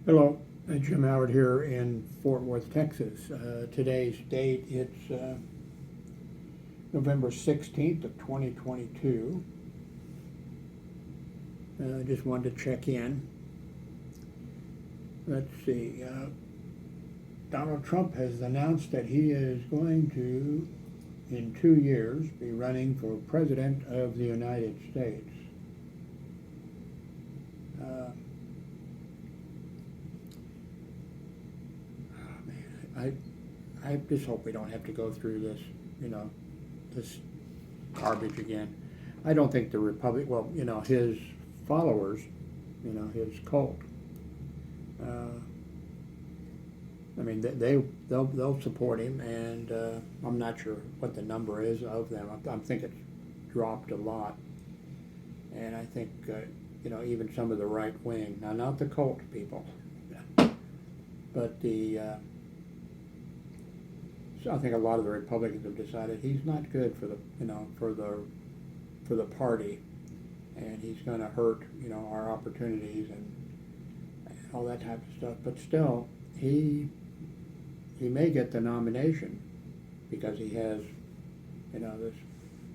Hello, Jim Howard here in Fort Worth, Texas. Today's date, it's November 16th of 2022. Just wanted to check in. Let's see. Donald Trump has announced that he is going to, in 2 years, be running for President of the United States. I just hope we don't have to go through this, this garbage again. I don't think the his followers, his cult, they'll support him, and I'm not sure what the number is of them. I think it's dropped a lot, and I think even some of the right wing, now not the cult people, but the I think a lot of the Republicans have decided he's not good for the party, and he's going to hurt our opportunities and all that type of stuff. But still, he may get the nomination because he has this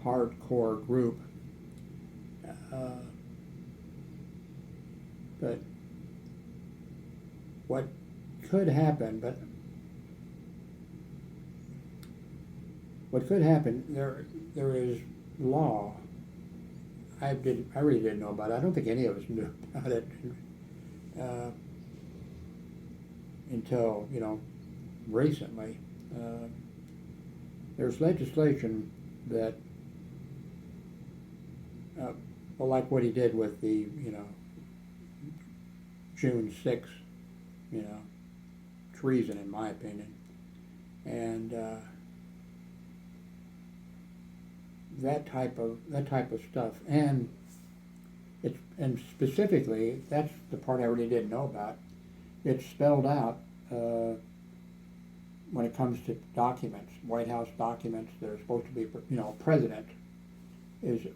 hardcore group. But what could happen, there is law. I really didn't know about it. I don't think any of us knew about it until recently. There's legislation that, like what he did with the June 6th, treason, in my opinion, and that type of stuff, and specifically, that's the part I really didn't know about. It's spelled out when it comes to documents, White House documents. They're supposed to be, president is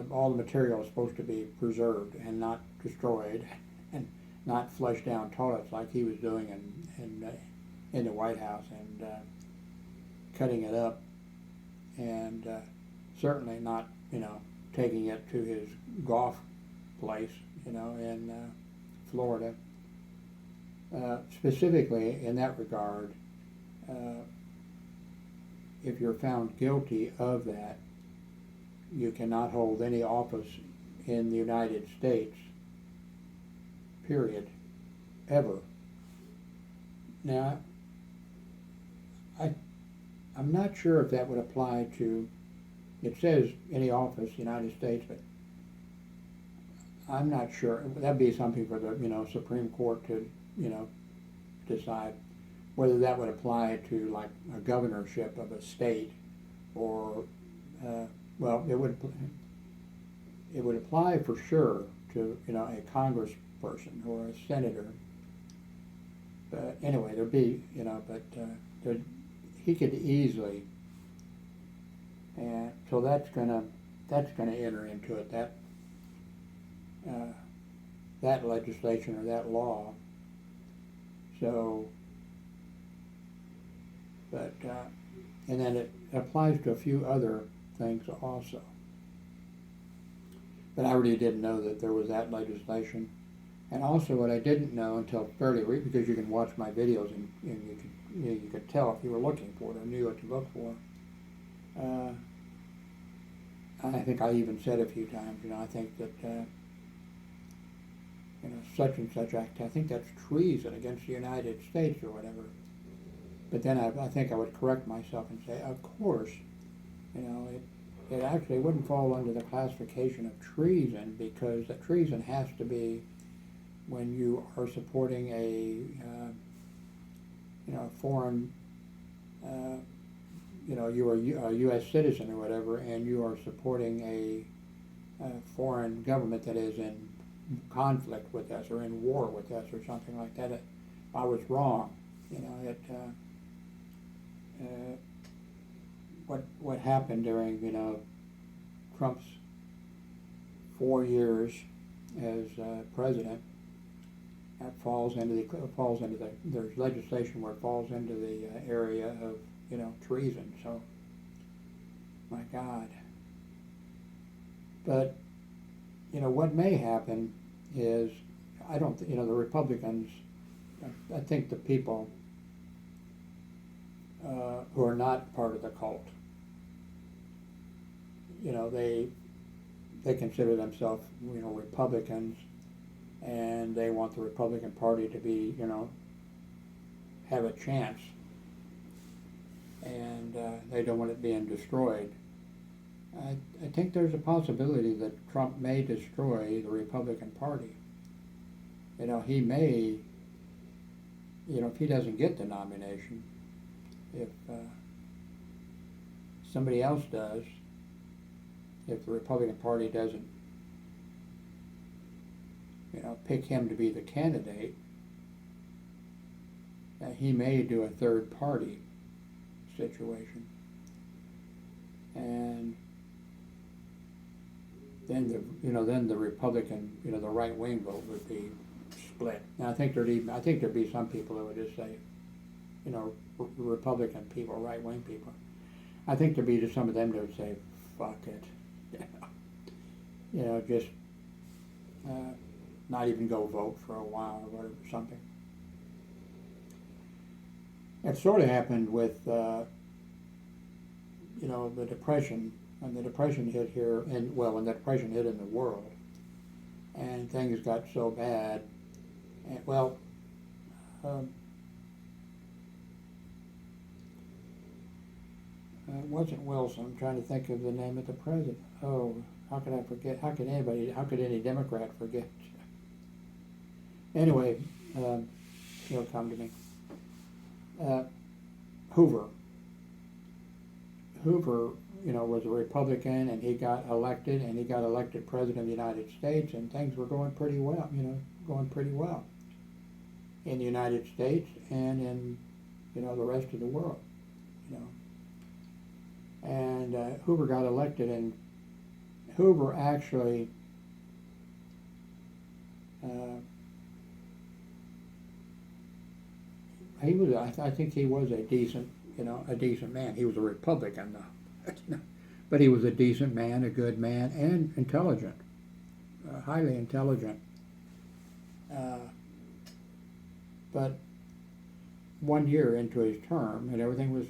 all the material is supposed to be preserved and not destroyed, and not flushed down toilets like he was doing in the White House, and cutting it up, and certainly not, taking it to his golf place, in Florida. Specifically in that regard, if you're found guilty of that, you cannot hold any office in the United States, period, ever. Now, I'm not sure if that would apply to, it says any office, United States, but I'm not sure. That'd be something for the, Supreme Court to, decide whether that would apply to, like, a governorship of a state, or, it would apply for sure to, a congressperson or a senator. But anyway, there'd be, he could easily, and so that's gonna enter into it, that legislation or that law. So, but and then it applies to a few other things also. But I really didn't know that there was that legislation. And also, what I didn't know until fairly recently, because you can watch my videos and you could tell if you were looking for it or knew what to look for. I think I even said a few times, I think that, such and such act, I think that's treason against the United States or whatever. But then I think I would correct myself and say, of course, it actually wouldn't fall under the classification of treason, because the treason has to be when you are supporting a foreign, you are a U.S. citizen or whatever, and you are supporting a foreign government that is in conflict with us or in war with us or something like that. I was wrong. What happened during Trump's 4 years as president, That there's legislation where it falls into the area of, treason. So, my God. But, what may happen is, I don't, the Republicans, I think the people who are not part of the cult, they consider themselves, Republicans, and they want the Republican Party to be, have a chance, and they don't want it being destroyed. I think there's a possibility that Trump may destroy the Republican Party. He may, if he doesn't get the nomination, if somebody else does, if the Republican Party doesn't, pick him to be the candidate, he may do a third party situation. And then the Republican, the right wing vote would be split. Now I think there'd be some people that would just say, Republican people, right wing people. I think there'd be just some of them that would say, fuck it, just not even go vote for a while or whatever, something. It sort of happened with, the Depression, when the Depression hit here, when the Depression hit in the world, and things got so bad, and, it wasn't Wilson. I'm trying to think of the name of the president. Oh, how could I forget? How could any Democrat forget? Anyway, he'll come to me. Hoover, was a Republican, and he got elected, president of the United States, and things were going pretty well, in the United States and in, the rest of the world, And Hoover got elected, and Hoover actually I think he was a decent man. He was a Republican, though, but he was a decent man, a good man, and intelligent, highly intelligent. But 1 year into his term, and everything was,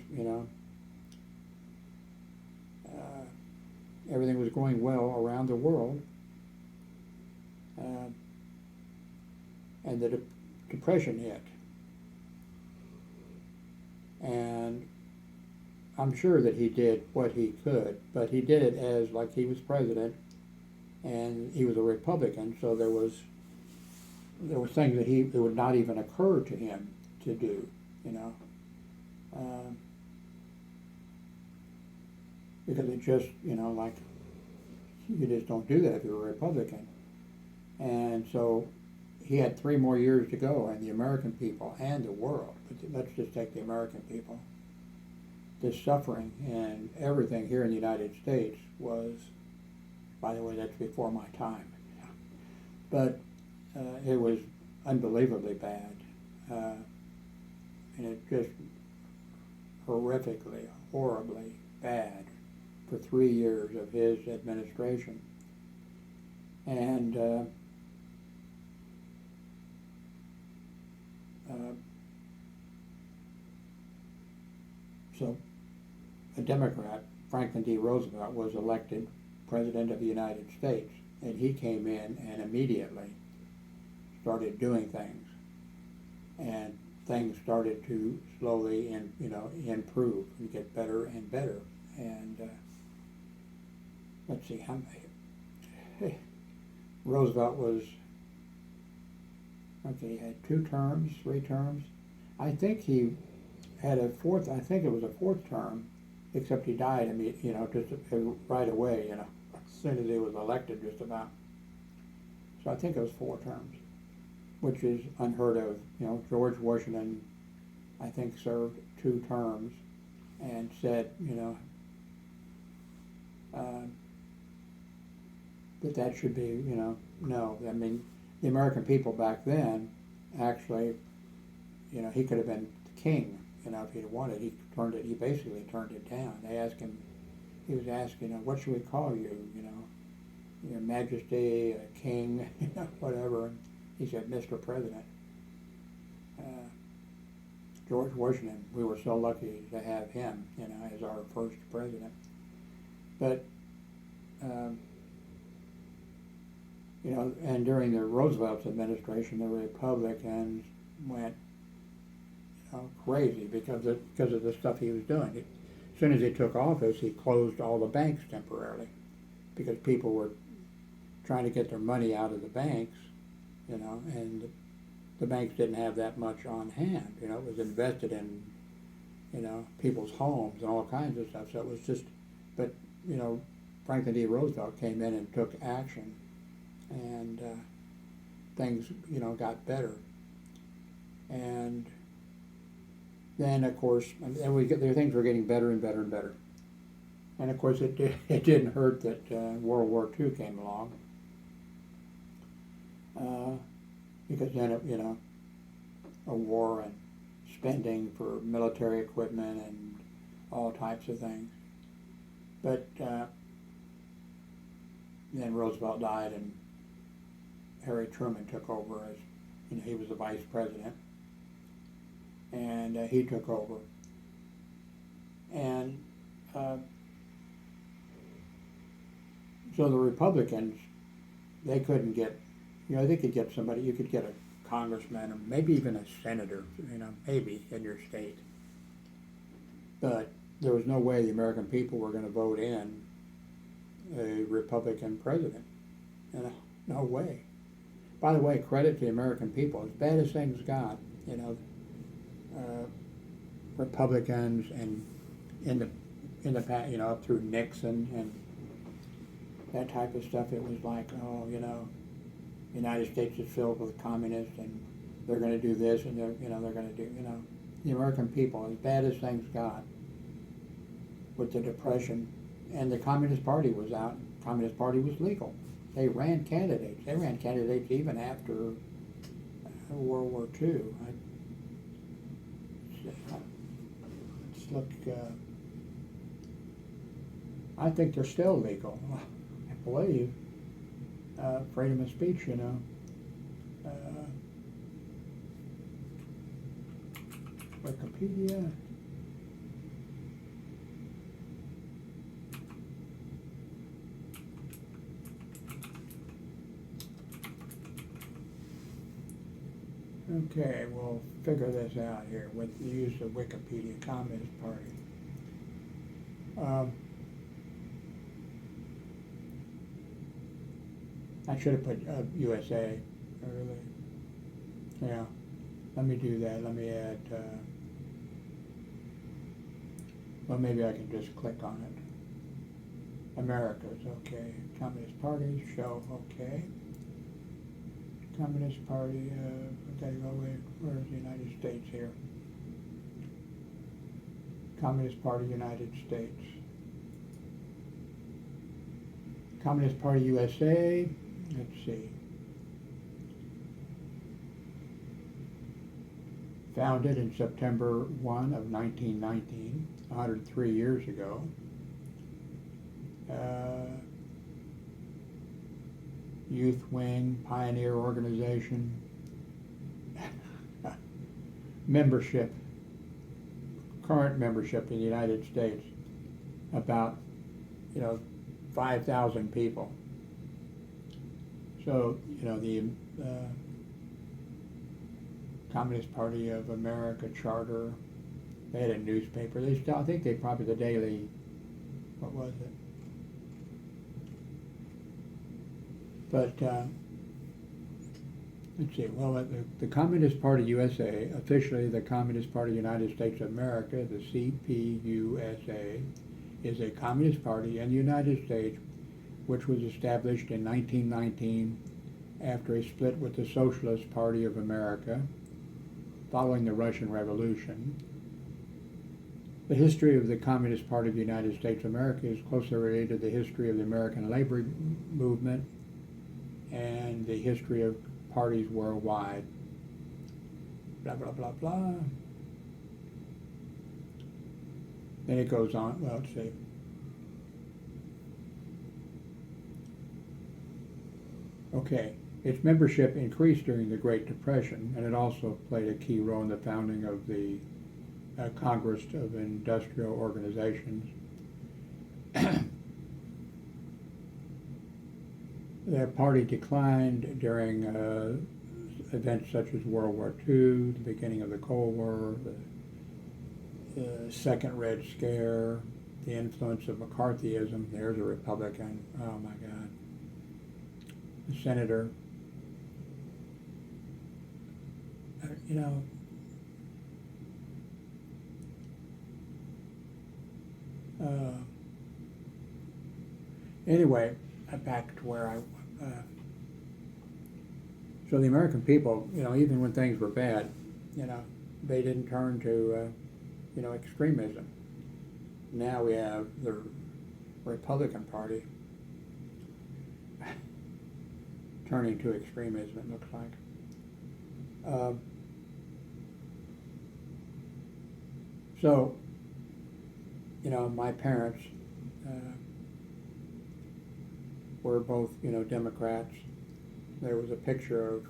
everything was going well around the world, and the Depression hit. And I'm sure that he did what he could, but he did it as like he was president, and he was a Republican, so there was things that it would not even occur to him to do, because it just, like, you just don't do that if you're a Republican. And so he had 3 more years to go, and the American people and the world, but let's just take the American people, the suffering and everything here in the United States was, by the way, that's before my time, but it was unbelievably bad, and it just horribly bad for 3 years of his administration. And so a Democrat, Franklin D. Roosevelt, was elected President of the United States, and he came in and immediately started doing things, and things started to slowly improve and get better and better. And let's see how many. Roosevelt was, he had 2 terms, 3 terms. I think he had a 4th, I think it was a 4th term, except he died, just right away, as soon as he was elected, just about. So I think it was 4 terms, which is unheard of. George Washington, I think, served 2 terms and said, that should be, no. I mean, the American people back then actually, he could have been king, if he'd wanted. He basically turned it down. They asked him, he was asked, what should we call you, Your Majesty, King, whatever. And he said, Mr. President. George Washington, we were so lucky to have him, as our first president. But, and during the Roosevelt's administration, the Republicans went, crazy because of the stuff he was doing. As soon as he took office, he closed all the banks temporarily because people were trying to get their money out of the banks, and the banks didn't have that much on hand. It was invested in, people's homes and all kinds of stuff. So it was just, but, Franklin D. Roosevelt came in and took action, and things, got better. And then, of course, things were getting better and better and better. And of course, it didn't hurt that World War II came along, because then a war and spending for military equipment and all types of things. But then Roosevelt died, and Harry Truman took over as he was the vice president, and he took over, and so the Republicans, they couldn't get, they could get somebody, you could get a congressman or maybe even a senator, maybe in your state, but there was no way the American people were going to vote in a Republican president. No way. By the way, credit to the American people. As bad as things got, Republicans and in the past, up through Nixon and that type of stuff, it was like, the United States is filled with communists and they're going to do this and they're going to do, the American people, as bad as things got with the Depression, and the Communist Party was out. Communist Party was legal. They ran candidates. They ran candidates even after World War II. Let's look. I think they're still legal. I believe. Freedom of speech, Wikipedia. Okay, we'll figure this out here with the use of Wikipedia. Communist Party. I should have put USA. Really. Yeah. Let me do that. Let me add. Well, maybe I can just click on it. America's okay. Communist Party show okay. Communist Party, okay, where's the United States here? Communist Party, United States. Communist Party USA, let's see. Founded in September 1 of 1919, 103 years ago. Youth Wing, Pioneer Organization, membership, current membership in the United States, about 5,000 people. So the Communist Party of America charter, they had a newspaper. I think they probably the Daily, what was it? But let's see, well, the Communist Party USA, officially the Communist Party United States of America, the CPUSA, is a communist party in the United States which was established in 1919 after a split with the Socialist Party of America following the Russian Revolution. The history of the Communist Party of the United States of America is closely related to the history of the American labor movement and the history of parties worldwide. blah, blah, blah, blah. Then it goes on, well, let's see. Okay, its membership increased during the Great Depression, and it also played a key role in the founding of the Congress of Industrial Organizations. The party declined during events such as World War II, the beginning of the Cold War, the Second Red Scare, the influence of McCarthyism. There's a Republican. Oh my God. The senator. You know, anyway, back to where so the American people, you know, even when things were bad, you know, they didn't turn to, you know, extremism. Now we have the Republican Party turning to extremism, it looks like. So, you know, my parents were both, you know, Democrats. There was a picture of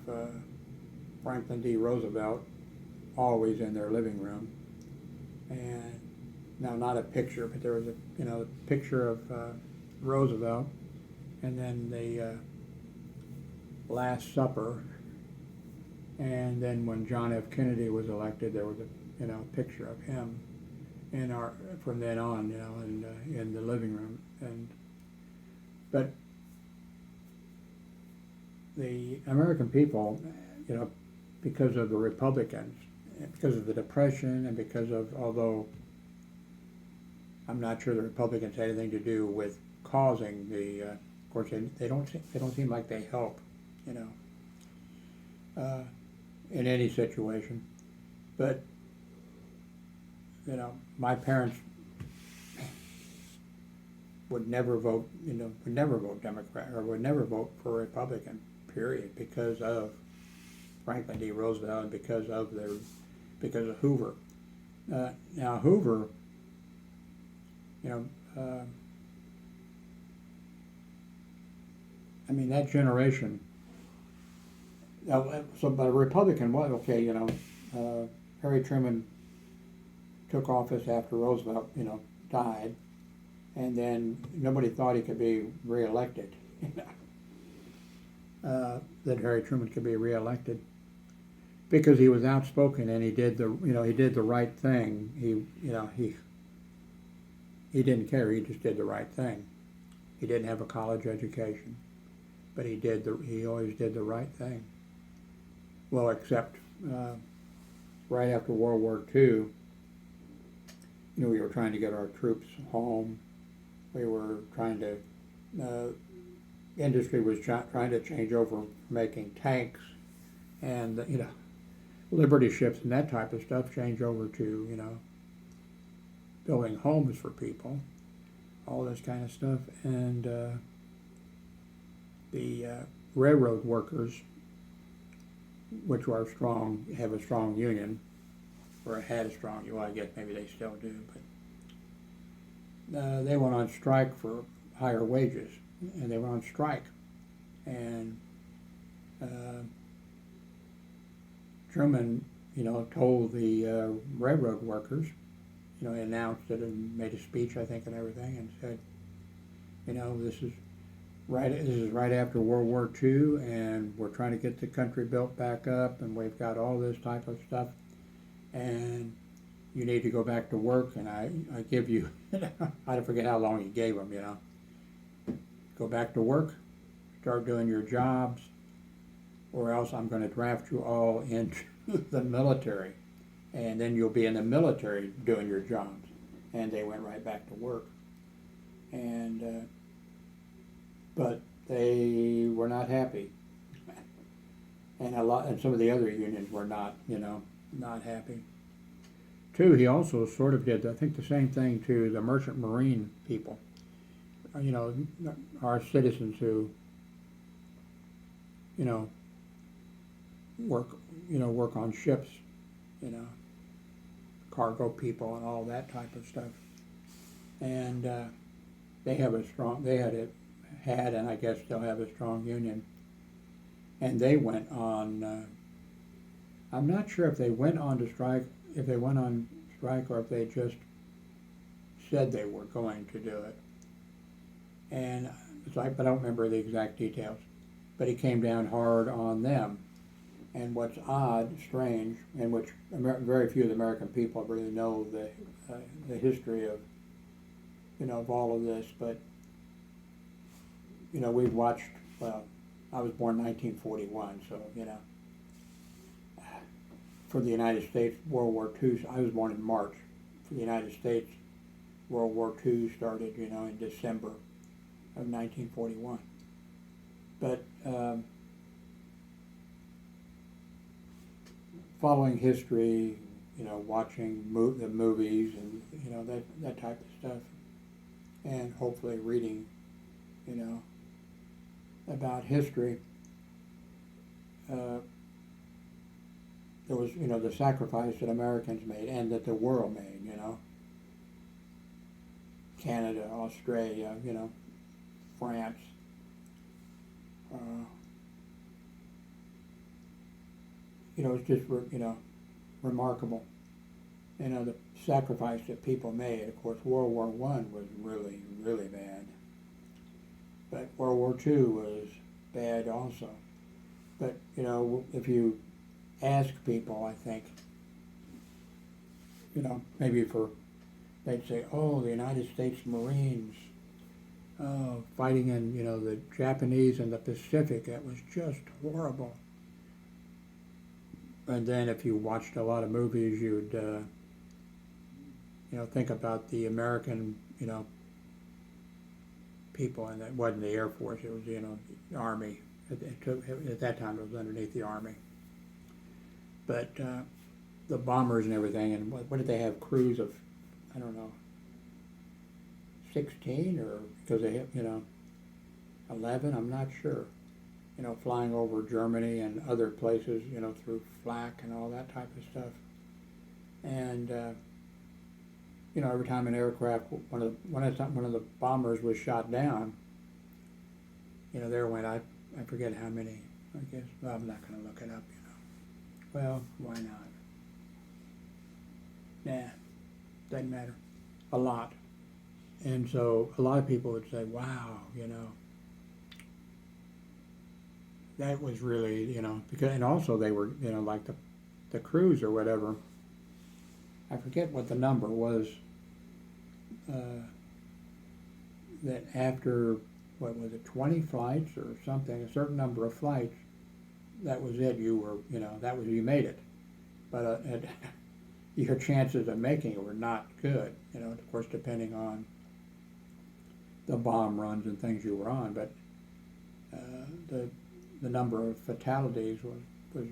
Franklin D. Roosevelt always in their living room. And now, not a picture, but there was a, you know, a picture of Roosevelt, and then the Last Supper, and then when John F. Kennedy was elected, there was a, you know, picture of him in our, from then on, you know, in the living room. And but the American people, you know, because of the Republicans, because of the Depression, and because of, although I'm not sure the Republicans had anything to do with causing the, of course they don't seem like they help, you know, in any situation. But, you know, my parents would never vote, you know, would never vote Democrat, or would never vote for Republican, period, because of Franklin D. Roosevelt and because of Hoover. Now Hoover, you know, I mean, that generation, so but a Republican was, okay, you know, Harry Truman took office after Roosevelt, you know, died, and then nobody thought he could be reelected, you know, that Harry Truman could be reelected, because he was outspoken and he did the, you know, he did the right thing. He, you know, he didn't care. He just did the right thing. He didn't have a college education, but he always did the right thing. Well, except right after World War II, you know, we were trying to get our troops home. We were trying to, industry was trying to change over from making tanks and, you know, Liberty ships and that type of stuff, change over to, you know, building homes for people, all this kind of stuff. And the railroad workers, which are strong, have a strong union, or had a strong union, well, I guess maybe they still do, but they went on strike for higher wages, and they went on strike. And Truman, you know, told the railroad workers, you know, he announced it and made a speech, I think, and everything, and said, you know, this is right after World War II, and we're trying to get the country built back up, and we've got all this type of stuff, and you need to go back to work, and I give you, I don't forget how long he gave them, you know, go back to work, start doing your jobs, or else I'm going to draft you all into the military, and then you'll be in the military doing your jobs. And they went right back to work. And but they were not happy, and some of the other unions were not, you know, not happy. Too, he also sort of did, I think, the same thing to the merchant marine people. You know, our citizens who, you know, work on ships, you know, cargo people and all that type of stuff. And they had and I guess still have a strong union. And they went on, I'm not sure if they went on strike or if they just said they were going to do it. And it's like, but I don't remember the exact details. But he came down hard on them. And what's odd, strange, and which very few of the American people really know the history of, of all of this, but, we've watched, well, I was born in 1941, so, for the United States, World War II, I was born in March. For the United States, World War II started, in December of 1941. But following history, watching the movies and, that type of stuff, and hopefully reading, about history, there was, the sacrifice that Americans made and that the world made, Canada, Australia, France, it's just, remarkable. The sacrifice that people made. Of course, World War I was really, really bad. But World War II was bad also. But, if you ask people, I think, maybe they'd say, oh, the United States Marines, fighting in, the Japanese in the Pacific, that was just horrible. And then if you watched a lot of movies, you'd, think about the American, people, and it wasn't the Air Force, it was, the Army. At that time it was underneath the Army. But the bombers and everything, and what did they have, crews of, I don't know, 16, or because they have, 11, I'm not sure. Flying over Germany and other places, through flak and all that type of stuff. And, every time an aircraft, one of the bombers was shot down, there went, I forget how many, I guess, well, I'm not going to look it up, Well, why not? Nah, doesn't matter. A lot. And so a lot of people would say, wow, that was really, because, and also they were, like the crews or whatever, I forget what the number was, that after, what was it, 20 flights or something, a certain number of flights, that was it, you were, you made it. But your chances of making it were not good, of course, depending on the bomb runs and things you were on, but the number of fatalities was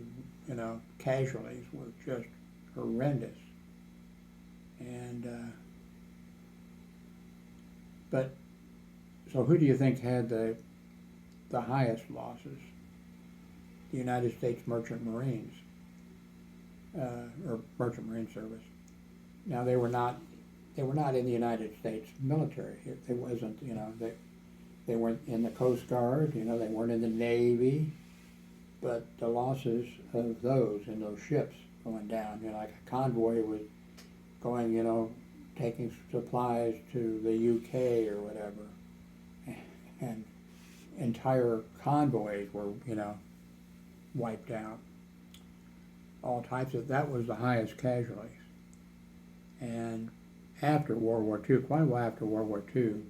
casualties were just horrendous. And, but, so who do you think had the highest losses? The United States Merchant Marines, or Merchant Marine Service. Now they were not in the United States military. It wasn't, they weren't in the Coast Guard, they weren't in the Navy, but the losses of those in those ships going down, like a convoy was going, taking supplies to the UK or whatever, and entire convoys were, wiped out. All types of, that was the highest casualties. And after World War II, quite a while after World War II,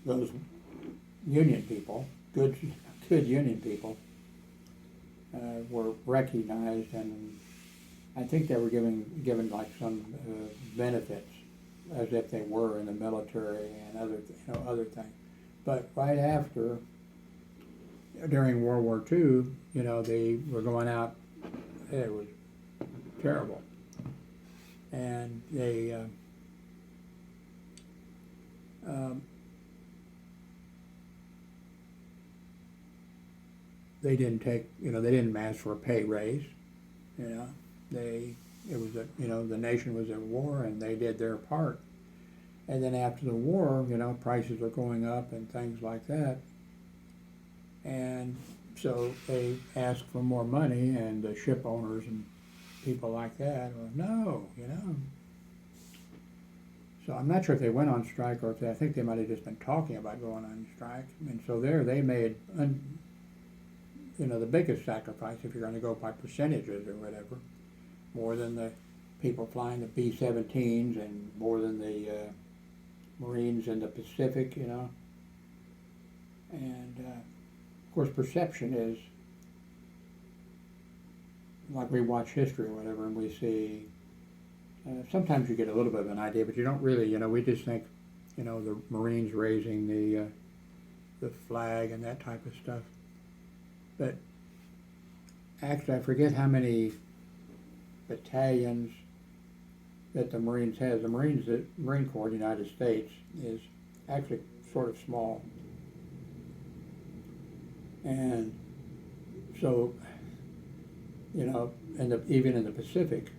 those Union people, good Union people, were recognized, and I think they were given like some benefits, as if they were in the military and other things. But right after, during World War II, they were going out. It was terrible, and they didn't take, they didn't ask for a pay raise. You know, the nation was at war and they did their part. And then after the war, prices are going up and things like that. And so they asked for more money, and the ship owners and people like that were, no. So I'm not sure if they went on strike or if I think they might have just been talking about going on strike. And so there they made, the biggest sacrifice, if you're going to go by percentages or whatever, more than the people flying the B-17s and more than the Marines in the Pacific, And of course, perception is, like we watch history or whatever, and we see, sometimes you get a little bit of an idea, but you don't really, we just think, the Marines raising the flag and that type of stuff. But actually, I forget how many battalions that the Marines has. The Marine Corps of the United States is actually sort of small. And so, even in the Pacific,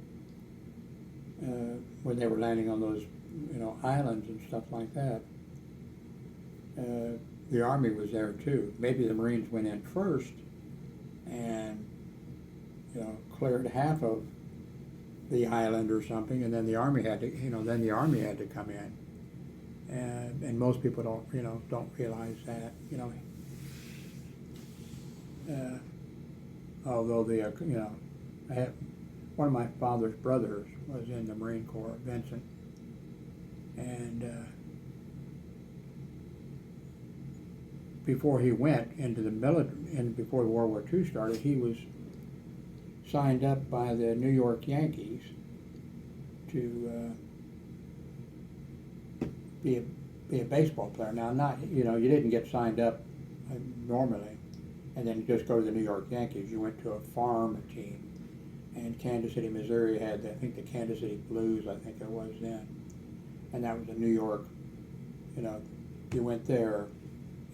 when they were landing on those, islands and stuff like that, the Army was there too. Maybe the Marines went in first and, cleared half of the island or something, and then the Army had to, come in. And most people don't realize that, although I had one of my father's brothers was in the Marine Corps, Vincent, and before he went into the military, and before World War II started, he was signed up by the New York Yankees to be a baseball player. Now, you didn't get signed up normally and then just go to the New York Yankees. You went to a farm team, and Kansas City, Missouri had, I think, the Kansas City Blues, I think it was then, and that was in New York. You went there,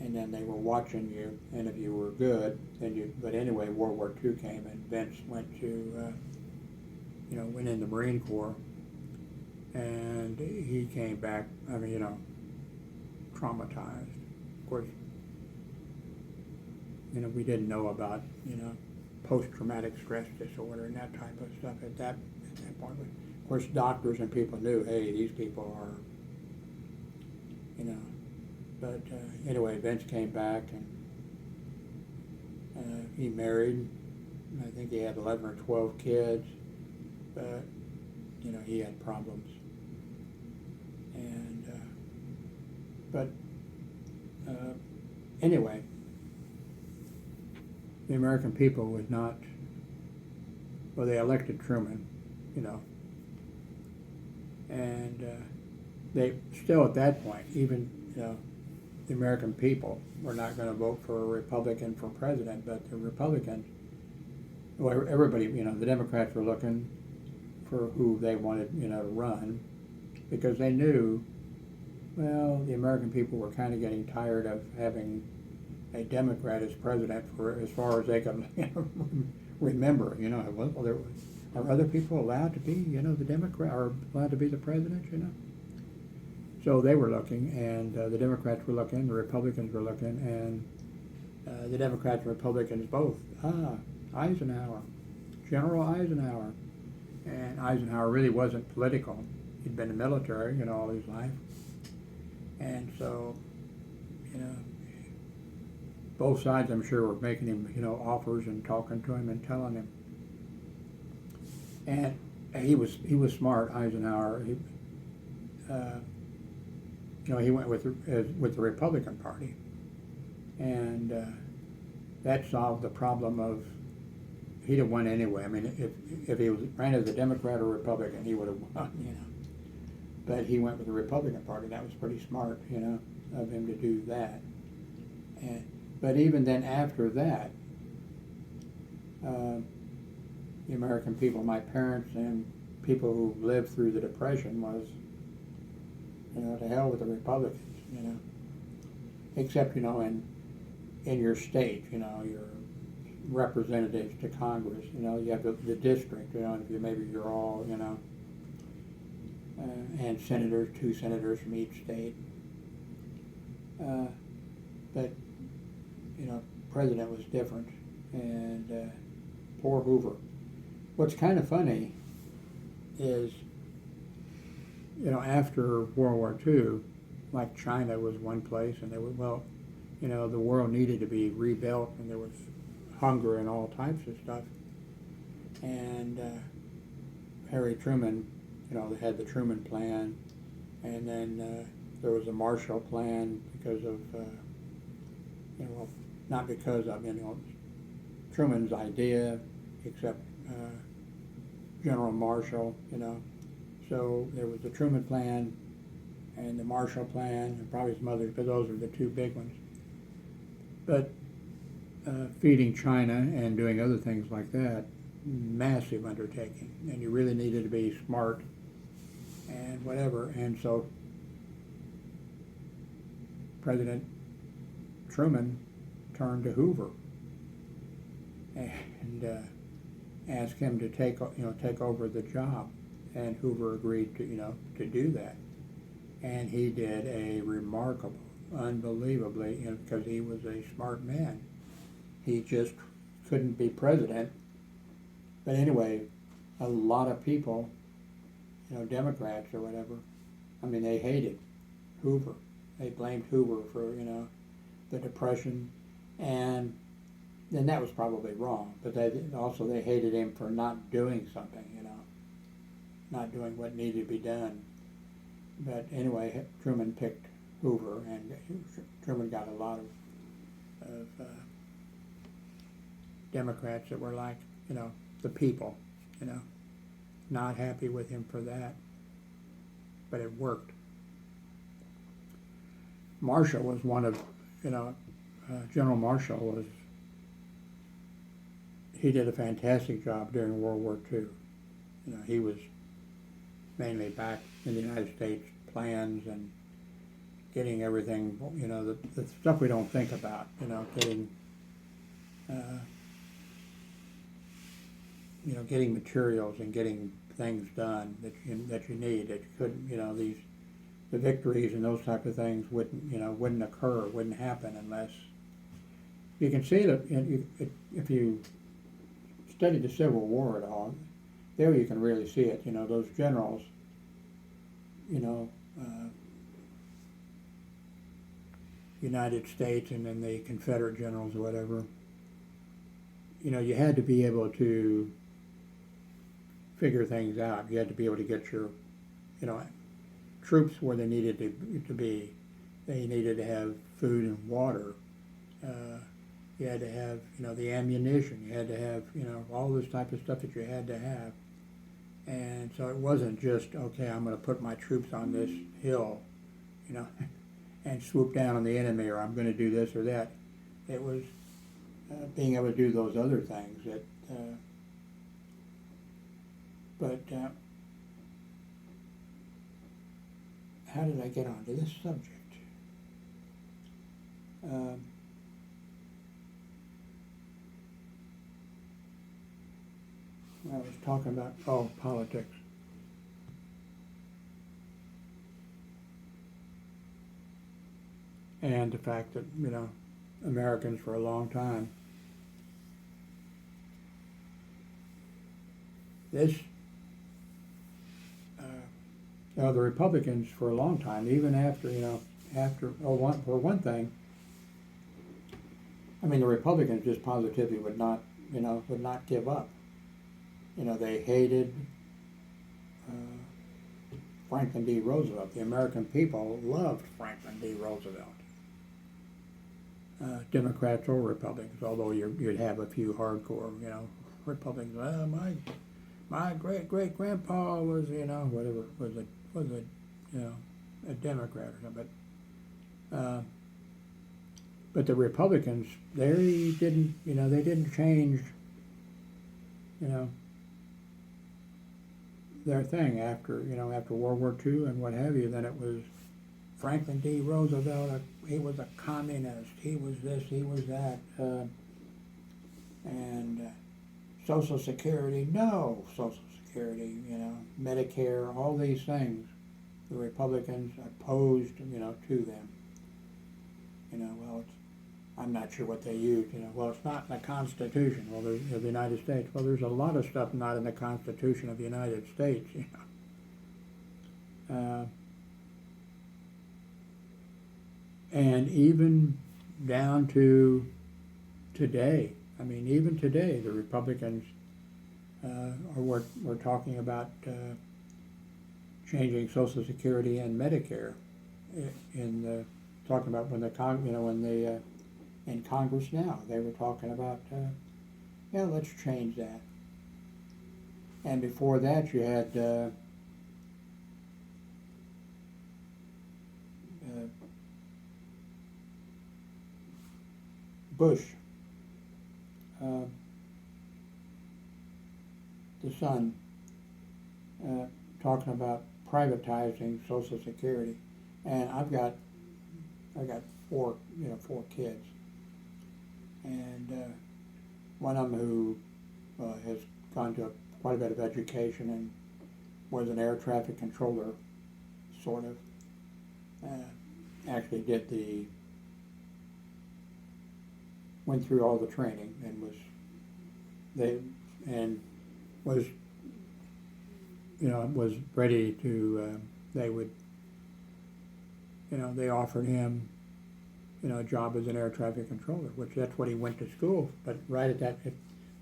and then they were watching you, and if you were good, then but anyway, World War II came, and Vince went to, went in the Marine Corps, and he came back, traumatized. Of course, we didn't know about, post-traumatic stress disorder and that type of stuff at that point. Of course, doctors and people knew, hey, these people are, but anyway, Vince came back, and he married. I think he had 11 or 12 kids, but he had problems. And anyway, the American people was not. Well, they elected Truman, and they still at that point, even the American people were not going to vote for a Republican for president, but the Republicans, well, everybody, the Democrats were looking for who they wanted, to run, because they knew, well, the American people were kind of getting tired of having a Democrat as president for as far as they could remember. Well, are other people allowed to be, the Democrat, or allowed to be the president, So they were looking, and the Democrats were looking, the Republicans were looking, and the Democrats and Republicans both. Eisenhower, General Eisenhower. And Eisenhower really wasn't political. He'd been in the military, all his life. And so, both sides, I'm sure, were making him, offers and talking to him and telling him. And he was smart, Eisenhower. He went with the Republican Party, and that solved the problem of he'd have won anyway. I mean, if he ran as a Democrat or Republican, he would have won, But he went with the Republican Party. That was pretty smart, of him to do that. But even then, after that, the American people, my parents and people who lived through the Depression, was, to hell with the Republicans, Except, in your state, representatives to Congress. You know, you have the district. You know, and if you maybe you're all, you know, and senators, 2 senators from each state. But you know, president was different, and poor Hoover. What's kind of funny is, you know, after World War II, like China was one place, and they were, well, you know, the world needed to be rebuilt, and there was hunger and all types of stuff. And Harry Truman, you know, they had the Truman Plan, and then there was a Marshall Plan because of, you know, not because of, you know, Truman's idea, except General Marshall, you know. So there was the Truman Plan and the Marshall Plan, and probably some others, but those are the two big ones. But feeding China and doing other things like that, massive undertaking, and you really needed to be smart and whatever. And so President Truman turned to Hoover and asked him to take over the job, and Hoover agreed to, you know, to do that. And he did a remarkable, unbelievably, you know, because he was a smart man. He just couldn't be president. But anyway, a lot of people, you know, Democrats or whatever, I mean, they hated Hoover. They blamed Hoover for, you know, the Depression, and then that was probably wrong. But they hated him for not doing something, you know, not doing what needed to be done. But anyway, Truman picked Hoover, and Truman got a lot of Democrats that were like, you know, the people, you know, not happy with him for that. But it worked. Marshall was one of, you know, General Marshall was, he did a fantastic job during World War II. You know, he was mainly back in the United States, plans and getting everything, you know, the stuff we don't think about, you know, getting, you know, getting materials and getting things done that you need, that you couldn't, you know, the victories and those type of things wouldn't occur, wouldn't happen unless, you can see that if you study the Civil War at all, there you can really see it. You know, those generals, you know, United States and then the Confederate generals or whatever, you know, you had to be able to figure things out. You had to be able to get your, you know, troops where they needed to be. They needed to have food and water. You had to have, you know, the ammunition. You had to have, you know, all this type of stuff that you had to have. And so it wasn't just, okay, I'm going to put my troops on this hill, you know, and swoop down on the enemy, or I'm going to do this or that. It was being able to do those other things. How did I get onto this subject? I was talking about, politics. And the fact that, you know, Americans for a long time, the Republicans for a long time, even after, you know, for one thing, I mean, the Republicans just positively would not give up. You know, they hated Franklin D. Roosevelt. The American people loved Franklin D. Roosevelt. Democrats or Republicans, although you'd have a few hardcore, you know, Republicans. Well, my great grandpa was, you know, whatever, was a you know, a Democrat or something. But the Republicans, they didn't change, you know, their thing after World War II and what have you. Then it was Franklin D. Roosevelt. He was a communist. He was this. He was that. And Social Security, no Social Security, Medicare, all these things. The Republicans opposed, to them. Well, I'm not sure what they used, well, it's not in the Constitution, of the United States. Well, there's a lot of stuff not in the Constitution of the United States, and even down to today. I mean, even today, the Republicans we're talking about changing Social Security and Medicare. Talking about in Congress now, they were talking about, let's change that. And before that, you had Bush, the son, talking about privatizing Social Security. And I got four kids, and one of them who has gone to quite a bit of education and was an air traffic controller, sort of. Actually went through all the training and was ready to. They offered him, a job as an air traffic controller, which that's what he went to school. But right at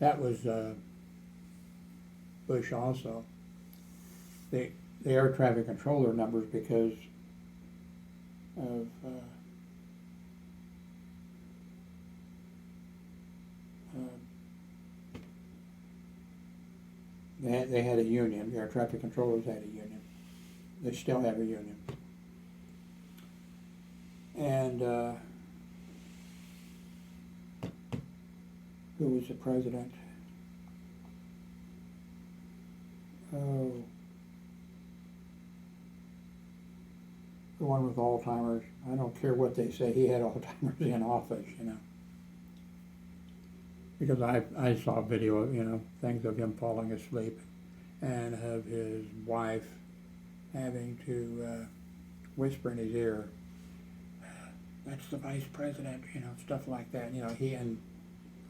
that was Bush also. The air traffic controller numbers, because of they had a union. Air traffic controllers had a union. They still have a union. And who was the president? Oh, the one with Alzheimer's. I don't care what they say. He had Alzheimer's in office, Because I saw a video of, things of him falling asleep, and of his wife having to whisper in his ear, "That's the vice president," stuff like that. He and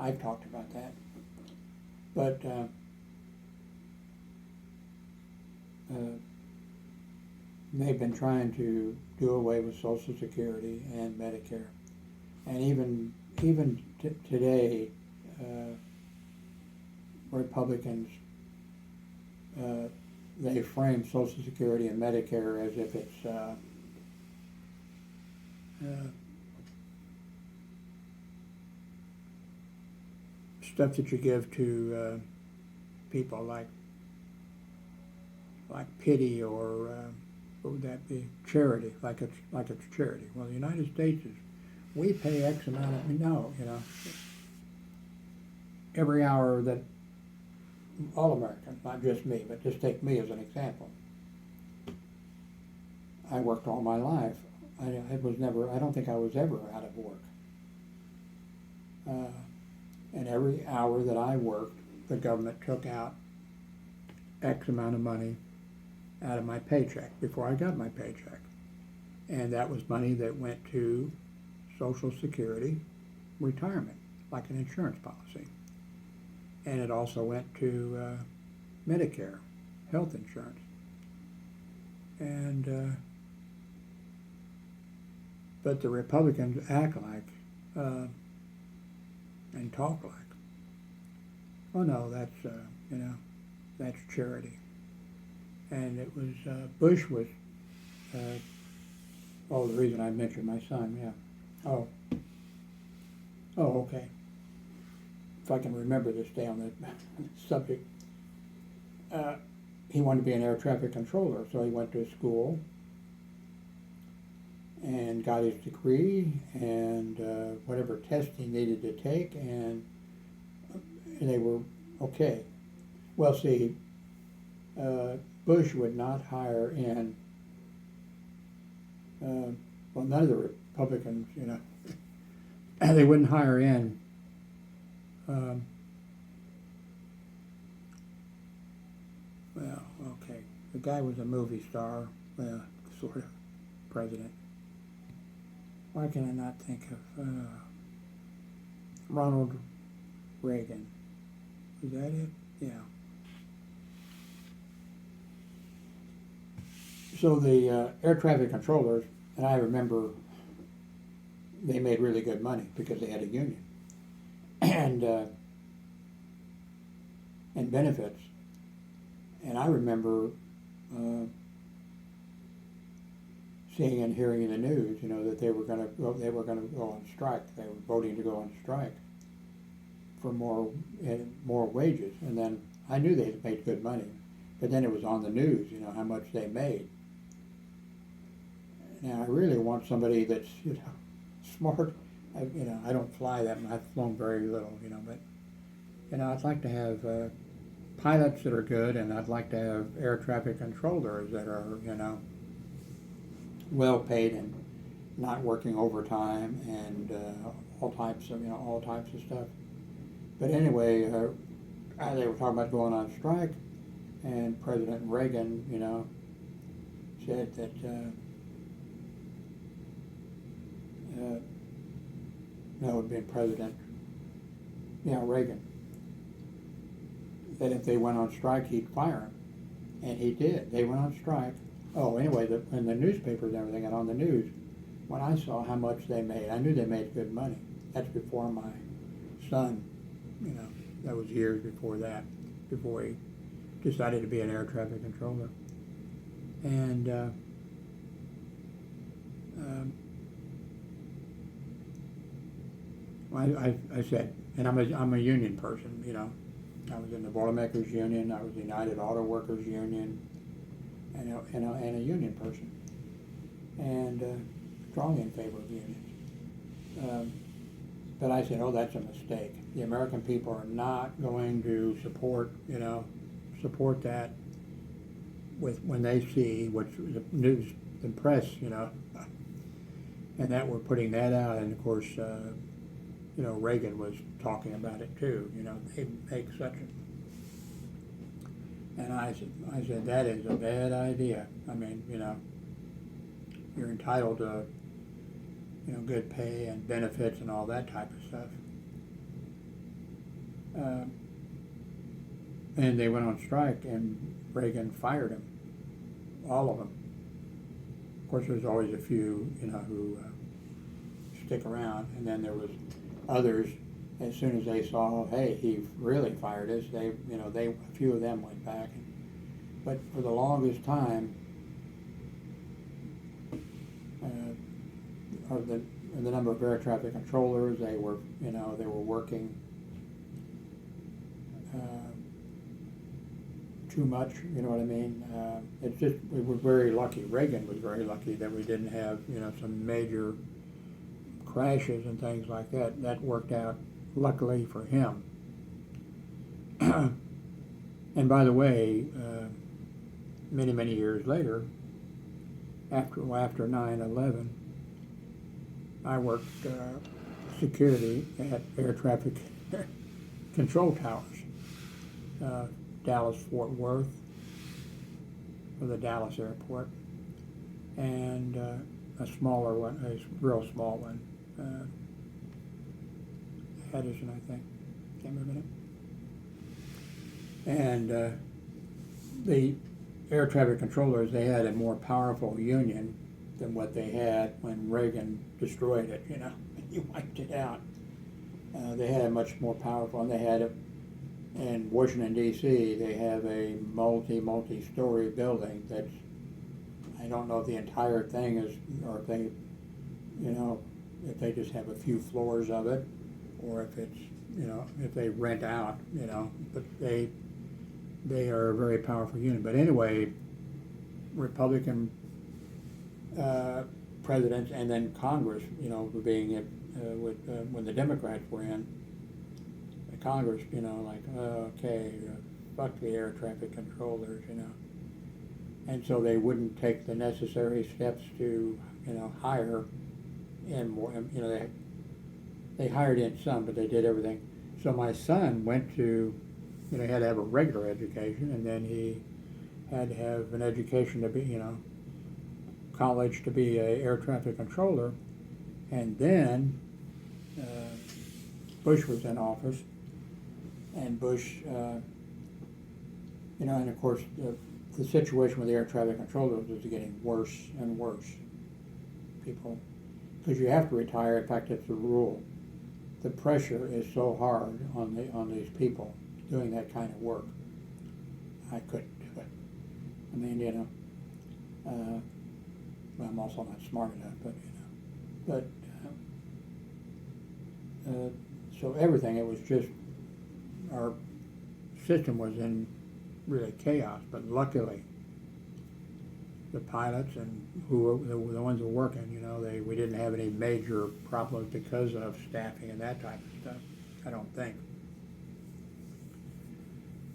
I've talked about that. But they've been trying to do away with Social Security and Medicare, and even today, Republicans they frame Social Security and Medicare as if it's stuff that you give to people like pity, or what would that be? Charity, like it's charity. Well, the United States we pay X amount of every hour that all Americans, not just me, but just take me as an example. I worked all my life. I don't think I was ever out of work. And every hour that I worked, the government took out X amount of money out of my paycheck before I got my paycheck. And that was money that went to Social Security, retirement, like an insurance policy. And it also went to Medicare, health insurance. And but the Republicans act like and talk like, oh no, that's that's charity. And it was Bush was the reason I mentioned my son, yeah. Oh, okay. If I can remember this, stay on the subject. He wanted to be an air traffic controller, so he went to school and got his degree and whatever test he needed to take, and they were okay. Well, see, Bush would not hire in, none of the Republicans, they wouldn't hire in well, okay. The guy was a movie star, well, sort of, president. Why can I not think of Ronald Reagan? Is that it? Yeah. So the air traffic controllers, and I remember they made really good money because they had a union and benefits. And I remember seeing and hearing in the news, that they were going to go on strike. They were voting to go on strike for more wages. And then I knew they made good money, but then it was on the news, how much they made. Now I really want somebody that's smart. I don't fly that much. I've flown very little, but I'd like to have pilots that are good, and I'd like to have air traffic controllers that are well paid and not working overtime and all types of stuff. But anyway, they were talking about going on strike, and President Reagan, said that no, it would be President, Reagan, that if they went on strike, he'd fire them. And he did. They went on strike. Oh, anyway, in the newspapers and everything, and on the news, when I saw how much they made, I knew they made good money. That's before my son, that was years before that, before he decided to be an air traffic controller. And I said, and I'm a union person, I was in the Boilermakers Union, I was the United Auto Workers Union, and a union person, and strongly in favor of unions. But I said, oh, that's a mistake. The American people are not going to support that when they see what the news, the press, and that we're putting that out, and of course, Reagan was talking about it too. They make such and I said that is a bad idea. I mean, you're entitled to, good pay and benefits and all that type of stuff. And they went on strike, and Reagan fired them, all of them. Of course, there's always a few, who stick around, and then there was others. As soon as they saw, hey, he really fired us, a few of them went back. But for the longest time, the number of air traffic controllers, they were working too much. You know what I mean? It's just we were very lucky. Reagan was very lucky that we didn't have some major crashes and things like that. That worked out luckily for him. And by the way, many years later, after 9/11, I worked security at air traffic control towers, Dallas Fort Worth, for the Dallas airport, and a smaller one, a real small one, Edison, I think. Can't remember it. And the air traffic controllers, they had a more powerful union than what they had when Reagan destroyed it. He wiped it out. They had a much more powerful, and they had it in Washington D.C. They have a multi-story building that's, I don't know if the entire thing is, or if they, if they just have a few floors of it, or if it's, if they rent out, but they are a very powerful unit. But anyway, Republican presidents and then Congress, being it when the Democrats were in, the Congress, okay, fuck the air traffic controllers, and so they wouldn't take the necessary steps to, hire in more, they hired in some, but they did everything. So my son went to, he had to have a regular education, and then he had to have an education to be, college to be a air traffic controller. And then Bush was in office, and Bush, and of course the situation with the air traffic controllers is getting worse and worse. People, because you have to retire. In fact, it's a rule. The pressure is so hard on these people doing that kind of work. I couldn't do it. I mean, well, I'm also not smart enough, but so everything, it was just, our system was in really chaos, but luckily the pilots and who were the ones who were working, we didn't have any major problems because of staffing and that type of stuff, I don't think.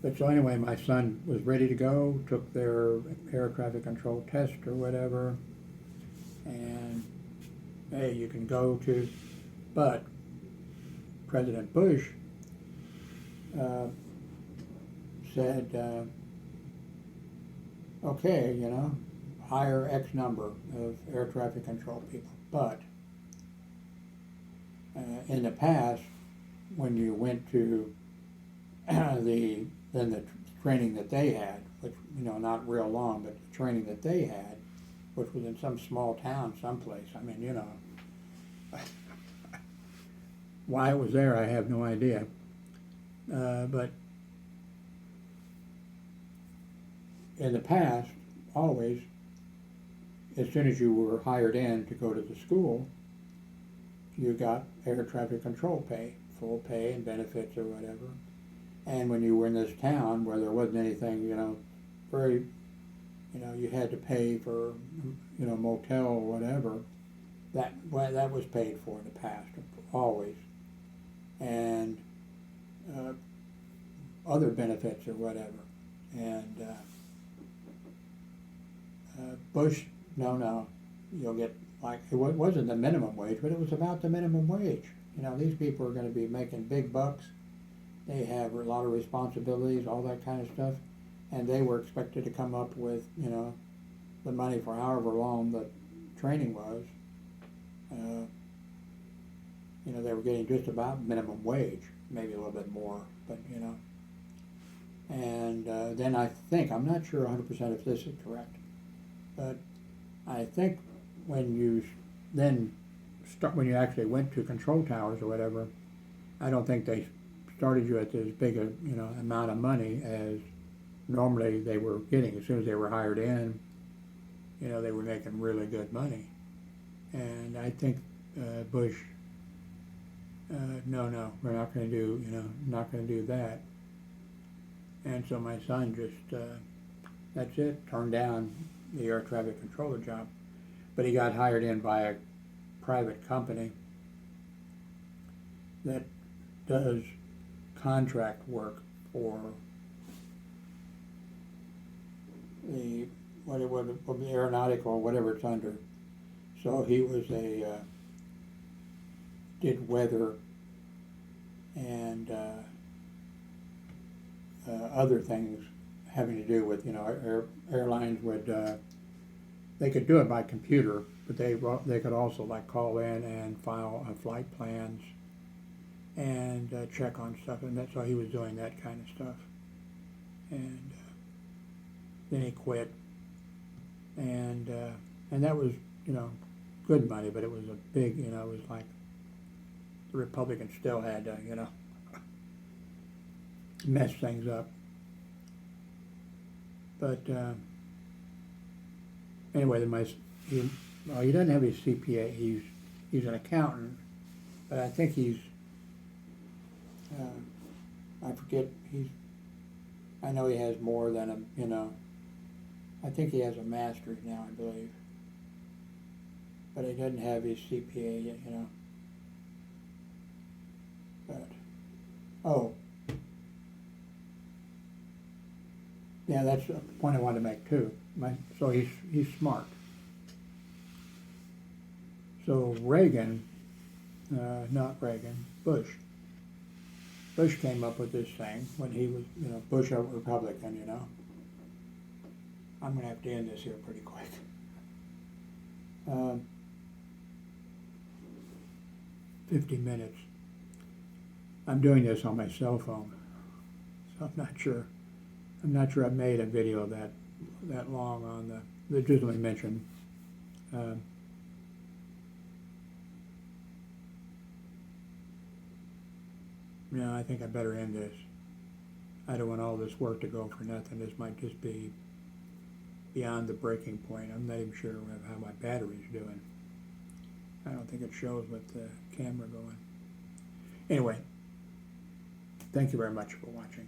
But so anyway, my son was ready to go, took their air traffic control test or whatever, and hey, you can go to, but President Bush said, okay, hire X number of air traffic control people. But in the past, when you went to the training that they had, which, not real long, but the training that they had, which was in some small town someplace. I mean, why it was there, I have no idea. But in the past, always, as soon as you were hired in to go to the school, you got air traffic control pay, full pay and benefits or whatever. And when you were in this town where there wasn't anything, very, you had to pay for, motel or whatever, that was paid for in the past, always. And other benefits or whatever. And Bush, no, you'll get, like, it wasn't the minimum wage, but it was about the minimum wage. These people are going to be making big bucks. They have a lot of responsibilities, all that kind of stuff. And they were expected to come up with, the money for however long the training was. They were getting just about minimum wage, maybe a little bit more, but, And then I think, I'm not sure 100% if this is correct, but I think when you when you actually went to control towers or whatever, I don't think they started you at as big a amount of money as normally they were getting. As soon as they were hired in, they were making really good money. And I think Bush, no, we're not going to do, not going to do that. And so my son just, that's it, turned down the air traffic controller job. But he got hired in by a private company that does contract work for the aeronautical or whatever it's under. So he was did weather and other things having to do with, airlines would, they could do it by computer, but they could also call in and file flight plans and check on stuff, and that's why he was doing that kind of stuff. And then he quit, and that was, good money, but it was a big, it was like the Republicans still had to, mess things up. But anyway, he doesn't have his CPA. He's an accountant, but I think he's I forget. I know he has more than I think he has a master's now, I believe, but he doesn't have his CPA yet. But yeah, that's a point I wanted to make too. So he's smart. So Reagan, not Reagan, Bush. Bush came up with this thing when he was, Bush a Republican, I'm going to have to end this here pretty quick. 50 minutes. I'm doing this on my cell phone, so I'm not sure I've made a video that long on the just let me mention. Yeah, I think I better end this. I don't want all this work to go for nothing. This might just be beyond the breaking point. I'm not even sure how my battery's doing. I don't think it shows with the camera going. Anyway, thank you very much for watching.